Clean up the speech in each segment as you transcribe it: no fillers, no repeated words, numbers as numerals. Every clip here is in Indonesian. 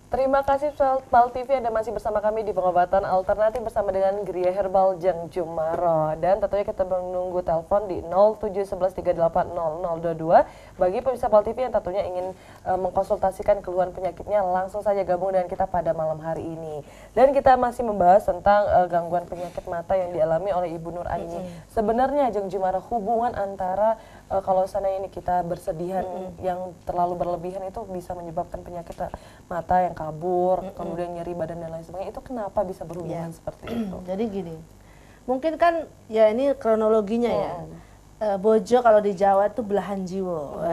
Terima kasih Pal TV, Anda masih bersama kami di pengobatan alternatif bersama dengan Gria Herbal Jeng Jumaro. Dan tentunya kita menunggu telepon di 0711380022 bagi pemirsa Pal TV yang tentunya ingin mengkonsultasikan keluhan penyakitnya, langsung saja gabung dengan kita pada malam hari ini. Dan kita masih membahas tentang gangguan penyakit mata yang dialami oleh Ibu Nur Aini. Sebenarnya Jeng Jumaro, hubungan antara kalau seandainya ini kita bersedihan yang terlalu berlebihan itu bisa menyebabkan penyakit mata yang kabur, kemudian nyeri badan dan lain sebagainya, itu kenapa bisa berhubungan seperti itu? Jadi gini, mungkin kan ya ini kronologinya ya. Bojo kalau di Jawa itu belahan jiwa,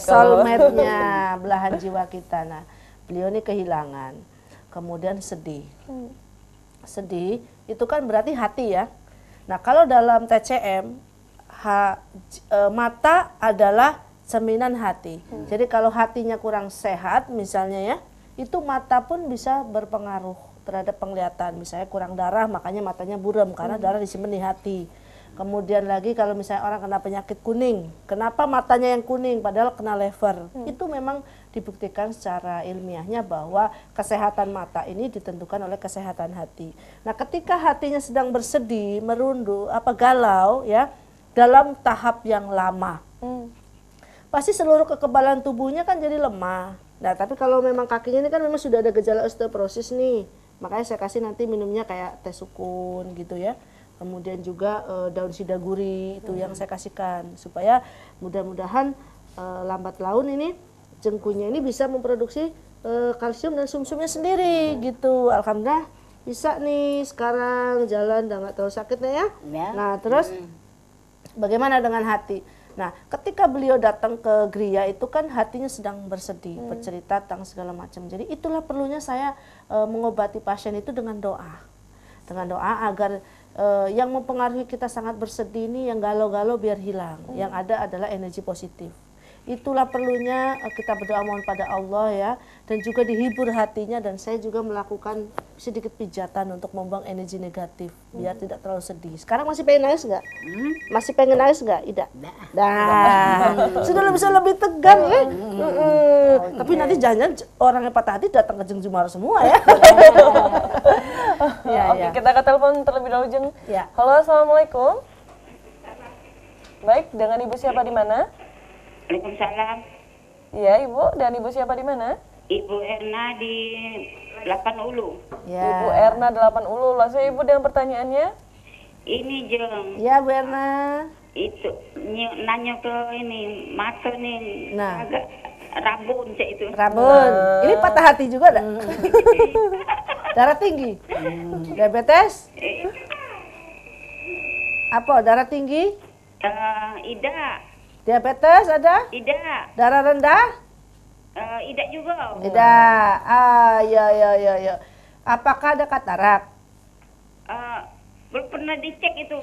soulmate-nya belahan jiwa kita. Nah, beliau ini kehilangan, kemudian sedih. Sedih itu kan berarti hati ya. Nah, kalau dalam TCM mata adalah cerminan hati. Jadi kalau hatinya kurang sehat misalnya ya, itu mata pun bisa berpengaruh terhadap penglihatan. Misalnya kurang darah, makanya matanya buram karena darah disimpan di hati. Kemudian lagi kalau misalnya orang kena penyakit kuning, kenapa matanya yang kuning padahal kena lever? Itu memang dibuktikan secara ilmiahnya bahwa kesehatan mata ini ditentukan oleh kesehatan hati. Nah, ketika hatinya sedang bersedih, merunduk, galau ya, dalam tahap yang lama, pasti seluruh kekebalan tubuhnya kan jadi lemah. Nah, tapi kalau memang kakinya ini kan memang sudah ada gejala osteoporosis nih, makanya saya kasih nanti minumnya kayak teh sukun gitu ya. Kemudian juga daun sidaguri itu yang saya kasihkan supaya mudah-mudahan lambat laun ini jengkunya ini bisa memproduksi kalsium dan sumsumnya sendiri gitu. Alhamdulillah bisa nih sekarang jalan udah nggak terlalu sakitnya ya. Nah, terus bagaimana dengan hati? Nah, ketika beliau datang ke Gria itu kan hatinya sedang bersedih, bercerita tentang segala macam. Jadi itulah perlunya saya mengobati pasien itu dengan doa. Dengan doa agar yang mempengaruhi kita sangat bersedih ini, yang galau-galau biar hilang. Yang ada adalah energi positif. Itulah perlunya kita berdoa mohon pada Allah ya, dan juga dihibur hatinya, dan saya juga melakukan sedikit pijatan untuk membuang energi negatif biar tidak terlalu sedih. Sekarang masih pengen nangis nggak? Masih pengen nangis nggak? Ida? Nah, sudah bisa lebih tegang ya. Tapi nanti jangan orang yang patah hati datang ke Jeng Jumaro semua ya. Oke, kita ke telepon terlebih dahulu Jeng. Halo, assalamualaikum. Baik, dengan Ibu siapa di mana? Waalaikumsalam. Iya, Ibu. Dan Ibu siapa di mana? Ibu Erna di 8 Ulu. Ibu Erna 8 Ulu. Langsung Ibu dengan pertanyaannya. Ini Jeng. Ya, Bu Erna. Itu nanya ke ini mata nih. Nah, agak rabun cek itu. Rabun. Ini patah hati juga enggak? Darah tinggi. Diabetes? Apa? Darah tinggi? Ida. Diabetes ada? Ida. Darah rendah? Ida juga. Ida. Ya. Apakah ada katarak? Belum pernah dicek itu.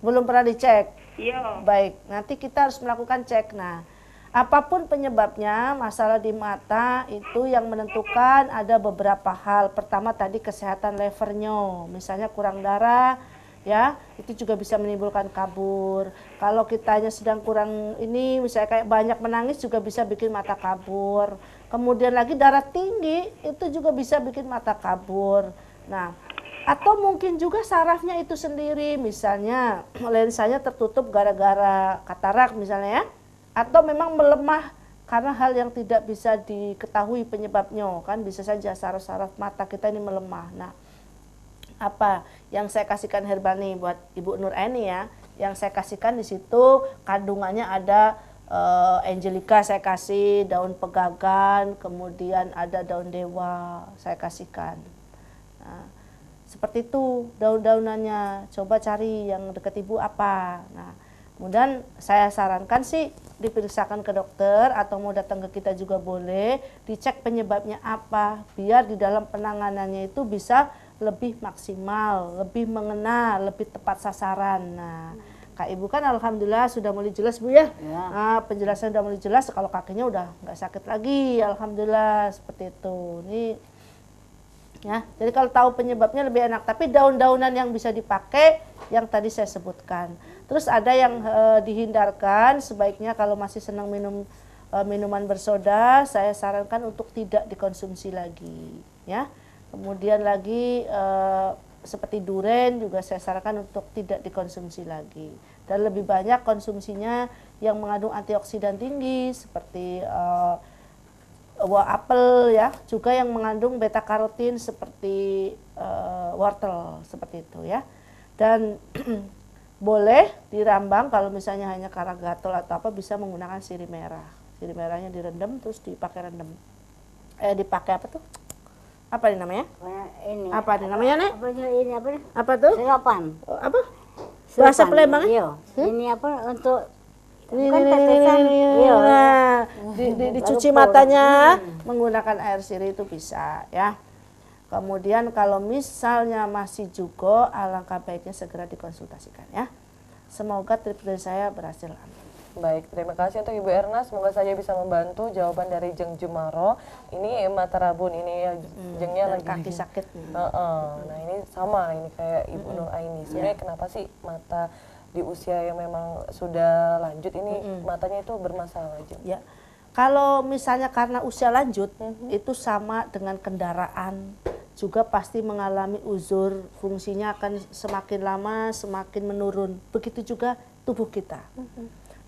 Belum pernah dicek? Iya. Baik, nanti kita harus melakukan cek. Nah, apapun penyebabnya, masalah di mata itu yang menentukan ada beberapa hal. Pertama tadi kesehatan levernya, misalnya kurang darah, ya itu juga bisa menimbulkan kabur. Kalau kitanya sedang kurang ini, misalnya kayak banyak menangis juga bisa bikin mata kabur. Kemudian lagi darah tinggi itu juga bisa bikin mata kabur. Nah, atau mungkin juga sarafnya itu sendiri, misalnya lensanya tertutup gara-gara katarak misalnya ya, atau memang melemah karena hal yang tidak bisa diketahui penyebabnya, kan bisa saja saraf-saraf mata kita ini melemah. Nah, apa yang saya kasihkan herbal nih buat Ibu Nur Aini ya, yang saya kasihkan di situ kandungannya ada Angelica, saya kasih daun pegagan, kemudian ada daun dewa saya kasihkan. Nah, seperti itu daun-daunannya, coba cari yang dekat Ibu apa. Nah, kemudian saya sarankan sih diperiksakan ke dokter atau mau datang ke kita juga boleh, dicek penyebabnya apa biar di dalam penanganannya itu bisa lebih maksimal, lebih mengena, lebih tepat sasaran. Nah, Kak Ibu kan alhamdulillah sudah mulai jelas Bu ya. Nah, penjelasan sudah mulai jelas, kalau kakinya udah nggak sakit lagi, alhamdulillah seperti itu. Ini ya, jadi kalau tahu penyebabnya lebih enak. Tapi daun-daunan yang bisa dipakai yang tadi saya sebutkan. Terus ada yang dihindarkan, sebaiknya kalau masih senang minum minuman bersoda saya sarankan untuk tidak dikonsumsi lagi ya. Kemudian lagi seperti duren juga saya sarankan untuk tidak dikonsumsi lagi. Dan lebih banyak konsumsinya yang mengandung antioksidan tinggi seperti buah apel ya, juga yang mengandung beta karotin seperti wortel seperti itu ya. Dan boleh dirambang kalau misalnya hanya karena gatal atau apa, bisa menggunakan sirih merah. Sirih merahnya direndam terus dipakai rendam. Dipakai apa tuh? Apa ini namanya? Ini. Apa ini namanya, Nek? Apa ini apa? Apa tuh? Sirapan. Apa? Bahasa Sirapan. Palembang? Iya. Ini apa untuk Ini, bukan ini, tetesan. ini. Iya. Nah, dicuci Baru matanya menggunakan air sirih itu bisa ya. Kemudian kalau misalnya masih juga, alangkah baiknya segera dikonsultasikan ya. Semoga tips dari saya berhasil. Baik, terima kasih untuk Ibu Erna. Semoga saja bisa membantu jawaban dari Jeng Jumaro. Ini mata rabun, ini ya jengnya Dan lagi kaki sakit. Nah ini sama, ini kayak Ibu Nur Aini. Sebenarnya kenapa sih mata di usia yang memang sudah lanjut ini matanya itu bermasalah, Jeng? Ya. Kalau misalnya karena usia lanjut, itu sama dengan kendaraan, juga pasti mengalami uzur, fungsinya akan semakin lama semakin menurun. Begitu juga tubuh kita.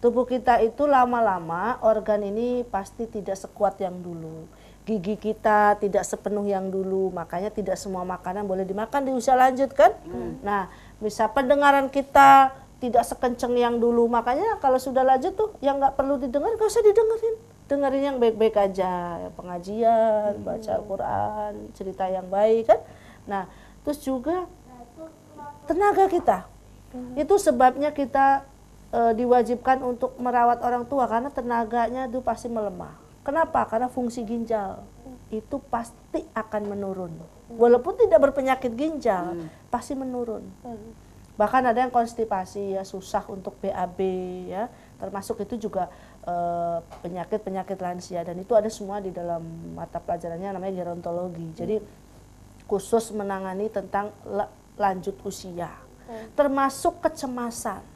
Tubuh kita itu lama-lama organ ini pasti tidak sekuat yang dulu. Gigi kita tidak sepenuh yang dulu, makanya tidak semua makanan boleh dimakan di usia lanjut kan. Nah, misal pendengaran kita tidak sekenceng yang dulu, makanya kalau sudah lanjut tuh yang nggak perlu didengar gak usah didengerin. Dengerin yang baik-baik aja, pengajian, baca Al-Quran, cerita yang baik kan. Nah, terus juga tenaga kita. Itu sebabnya kita diwajibkan untuk merawat orang tua karena tenaganya itu pasti melemah. Kenapa? Karena fungsi ginjal itu pasti akan menurun. Walaupun tidak berpenyakit ginjal, pasti menurun. Bahkan ada yang konstipasi ya, susah untuk BAB ya. Termasuk itu juga penyakit-penyakit lansia, dan itu ada semua di dalam mata pelajarannya namanya gerontologi. Jadi khusus menangani tentang lanjut usia. Termasuk kecemasan.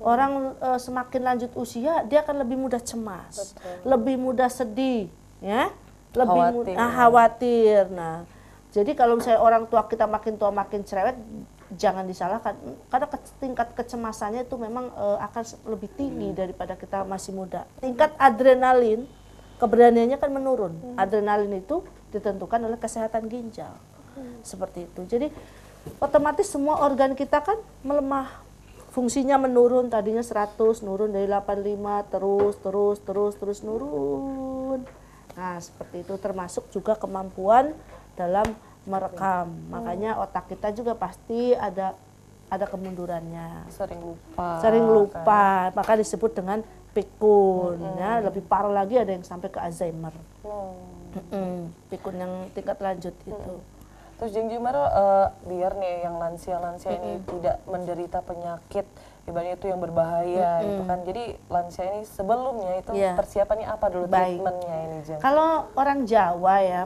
Orang semakin lanjut usia dia akan lebih mudah cemas, lebih mudah sedih, ya, lebih khawatir. Nah, jadi kalau misalnya orang tua kita makin tua makin cerewet, jangan disalahkan, karena tingkat kecemasannya itu memang akan lebih tinggi daripada kita masih muda. Tingkat adrenalin, keberaniannya kan menurun. Adrenalin itu ditentukan oleh kesehatan ginjal, seperti itu. Jadi otomatis semua organ kita kan melemah. Fungsinya menurun, tadinya 100, nurun dari 85, terus nurun. Nah, seperti itu, termasuk juga kemampuan dalam merekam. Makanya otak kita juga pasti ada kemundurannya. Sering lupa, maka disebut dengan pikun. Ya, lebih parah lagi ada yang sampai ke Alzheimer. Pikun yang tingkat lanjut itu. Terus Jeng Jumaro, biar nih yang lansia-lansia ini tidak menderita penyakit, ibaratnya itu yang berbahaya gitu kan. Jadi lansia ini sebelumnya itu persiapannya apa dulu, treatmentnya ini, Jeng? Kalau orang Jawa ya,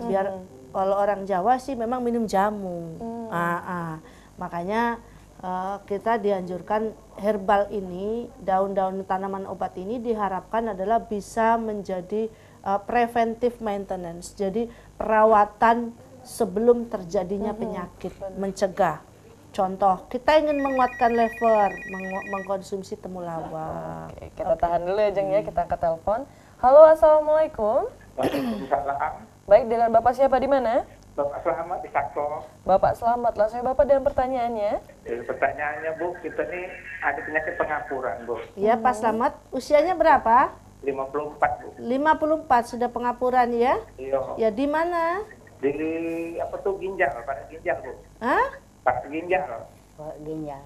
kalau orang Jawa sih memang minum jamu. Makanya kita dianjurkan herbal ini, daun-daun tanaman obat ini diharapkan adalah bisa menjadi preventive maintenance. Jadi perawatan sebelum terjadinya penyakit, mencegah. Contoh, kita ingin menguatkan lever, mengkonsumsi temulawak. Oke, kita tahan dulu ya, Jeng ya, kita angkat telepon. Halo, assalamualaikum. Waalaikumsalam. Baik, dengan Bapak siapa di mana? Bapak Selamat di Sako. Bapak Selamat, langsung Bapak dengan pertanyaannya. Pertanyaannya Bu, kita nih ada penyakit pengapuran Bu. Iya, Pak Selamat. Usianya berapa? 54 Bu. 54, sudah pengapuran ya? Iya. Ya di mana? Di apa tuh ginjal, pada ginjal Bu. Hah? Pada ginjal. Ginjal.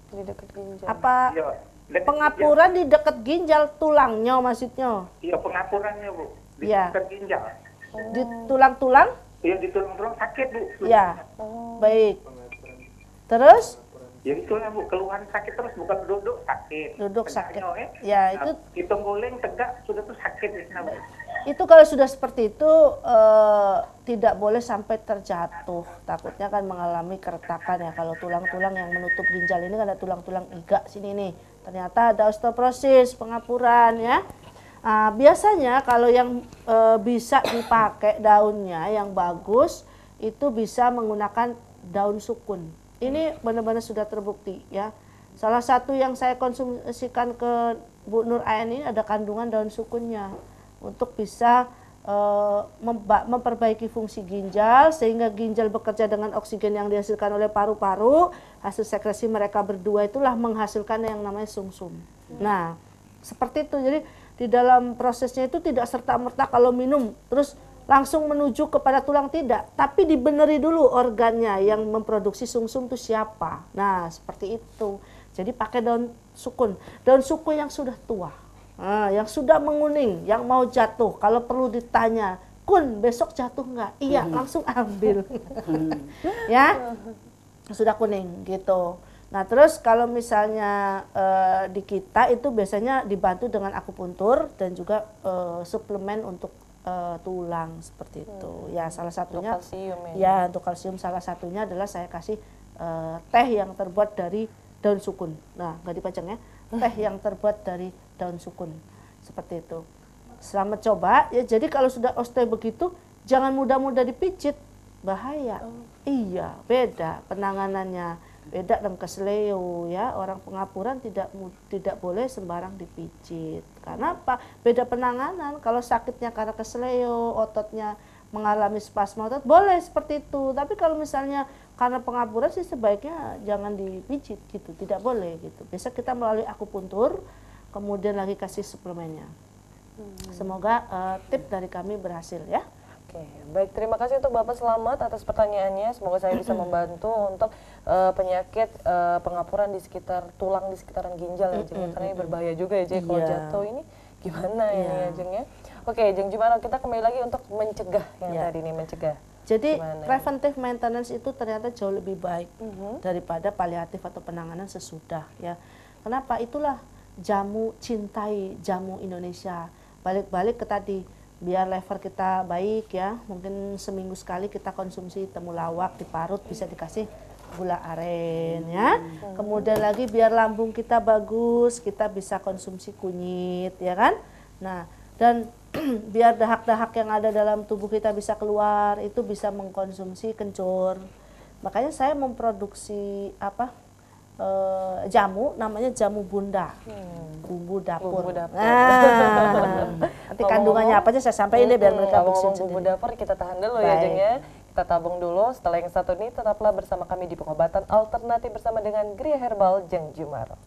Di dekat ginjal. Apa Iya. Dekat pengapuran di dekat ginjal tulangnya maksudnya? ginjal. Iya, pengapurannya Bu. Di Iya. dekat ginjal. Di tulang-tulang? Iya, di tulang-tulang sakit Bu. Ya. Baik. Terus? Ya itulah Bu, keluhan sakit terus, bukan duduk sakit. Duduk sakit. Tegaknya, Ya, itu hitung guling tegak sudah tuh sakit di sana Bu. itu kalau sudah seperti itu tidak boleh sampai terjatuh. Takutnya kan mengalami keretakan ya. Kalau tulang-tulang yang menutup ginjal ini kan ada tulang-tulang iga sini nih. Ternyata ada osteoporosis, pengapuran ya. Biasanya kalau yang bisa dipakai daunnya yang bagus itu bisa menggunakan daun sukun. Ini benar-benar sudah terbukti ya. Salah satu yang saya konsumsikan ke Bu Nur Ain ini ada kandungan daun sukunnya untuk bisa memperbaiki fungsi ginjal sehingga ginjal bekerja dengan oksigen yang dihasilkan oleh paru-paru, hasil sekresi mereka berdua itulah menghasilkan yang namanya sumsum. Nah, seperti itu. Jadi di dalam prosesnya itu tidak serta-merta kalau minum terus langsung menuju kepada tulang, tidak, tapi dibeneri dulu organnya yang memproduksi sumsum itu siapa. Nah, seperti itu. Jadi pakai daun sukun yang sudah tua. Yang sudah menguning, yang mau jatuh, kalau perlu ditanya, Kun besok jatuh nggak? Iya, langsung ambil. Ya, sudah kuning gitu. Nah terus kalau misalnya di kita itu biasanya dibantu dengan akupuntur dan juga suplemen untuk tulang seperti itu. Ya salah satunya, untuk kalsium ya untuk kalsium salah satunya adalah saya kasih teh yang terbuat dari daun sukun. Nah nggak dipajang ya, teh yang terbuat dari daun sukun seperti itu. Selamat coba ya. Jadi kalau sudah osteo begitu jangan mudah-mudah dipijit, bahaya. Iya, beda penanganannya, beda dengan kesleo ya. Orang pengapuran tidak boleh sembarang dipijit. Karena apa? Beda penanganan. Kalau sakitnya karena kesleo, ototnya mengalami spasma otot, boleh seperti itu. Tapi kalau misalnya karena pengapuran sih sebaiknya jangan dipijit gitu, tidak boleh gitu. Biasa kita melalui akupuntur, kemudian lagi kasih suplemennya. Semoga tip dari kami berhasil ya. Oke, baik, terima kasih untuk Bapak Selamat atas pertanyaannya. Semoga saya bisa membantu untuk penyakit pengapuran di sekitar tulang, di sekitaran ginjal ya Jeng. Karena ini berbahaya juga ya Jeng, kalau jatuh ini gimana ini ya Jeng ya. Oke Jeng Jumaro, kita kembali lagi untuk mencegah yang tadi nih, mencegah. Jadi gimana preventive maintenance itu ternyata jauh lebih baik daripada paliatif atau penanganan sesudah ya. Kenapa? Itulah jamu, cintai jamu Indonesia. Balik-balik ke tadi, biar lever kita baik ya, mungkin seminggu sekali kita konsumsi temulawak diparut, bisa dikasih gula aren ya. Kemudian lagi biar lambung kita bagus, kita bisa konsumsi kunyit ya kan. Nah, dan biar dahak-dahak yang ada dalam tubuh kita bisa keluar, itu bisa mengkonsumsi kencur. Makanya saya memproduksi jamu, namanya jamu bunda, bumbu dapur. Bumbu dapur. Nah, nanti kandungannya apa aja saya sampaikan deh biar mereka bersihin bumbu sendiri. dapur kita tahan dulu ya Jeng ya. Kita tabung dulu. Setelah yang satu ini tetaplah bersama kami di pengobatan alternatif bersama dengan Gria Herbal Jeng Jumaro.